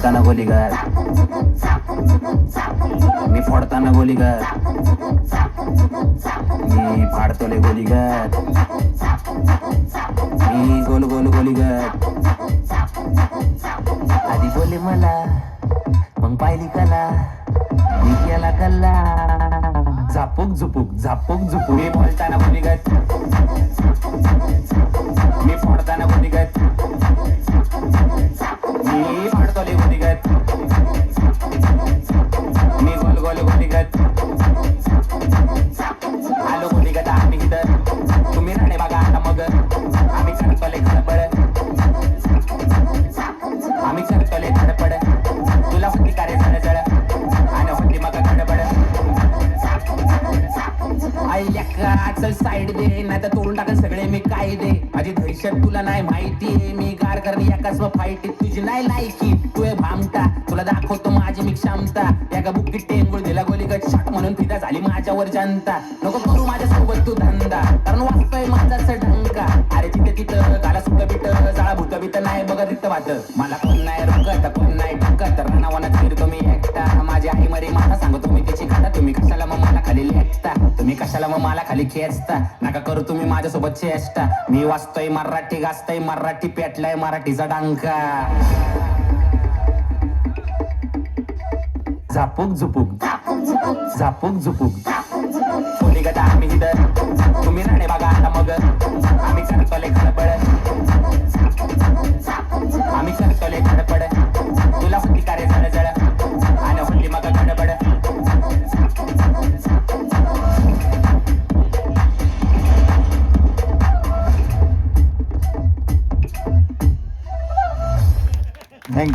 फोडताना गोलीगार, मी फोडताना गोलीगार, मी फाडतोले गोलीगार, मी गोल गोल गोलीगार. आधी बोले मला मग पाहिली कला, मी केला कल्ला, झापूक झुपूक झापूक झुपूक. मी बोलताना गोलीगत, मी फोडताना गोलीगत, मी फाडतोले गोलीगत, मी गोल गोल गोलीगत. आलो गोलीगत आम्ही इथं, तुम्ही राणे बघा आता मग, आम्ही करतोले खडबड, आम्ही करतोले धडपड. तुला होती का रे जळजळ आणि होती मग गडबड. आईल्या का चल साईड दे, नाही तर तोडून टाकन सगळे मी कायदे. माझी दहशत तुला नाही माहितीये, मी गार करणे एकाच फाईट. तुझी नाही लायकी तू आहे भामटा, तुला दाखवतो माझी मी क्षमता. एका बुक्कीत टेंगुळ दिला गोलीगट शॉट म्हणून फिदा झाली माझ्यावर जनता. नको करू माझ्यासोबत तू धंदा, कारण वाचतोय माझाच ढंका. अरे तिथे तिथं गाला सुद्ध बिट, जाळा भूत बित नाही बघा तिथं वाट. मला कोण नाही रोकत कोण नाही टोकत, रानावनात फिरतो मी एकटा. माझी आई मरी माता सांगतो मी तिची खाता. तुम्ही कशाला मग मला खाली लेखता, तुम्ही कशाला मग मला खाली खेचता. नका करू तुम्ही माझ्यासोबत चेष्टा. मी वाचतोय मराठी, गाजतोय मराठी, पेटलाय मराठीचा डांका. झापूक झुपूक झापूक झुपूक. गोलीगत आम्ही इथं, तुम्ही राणे बघा आता मग, आम्ही करतोले खडबड, आम्ही करतोले धडपड. तुला होती का रे जळजळ आणि होती मग गडबड. थँक्यू.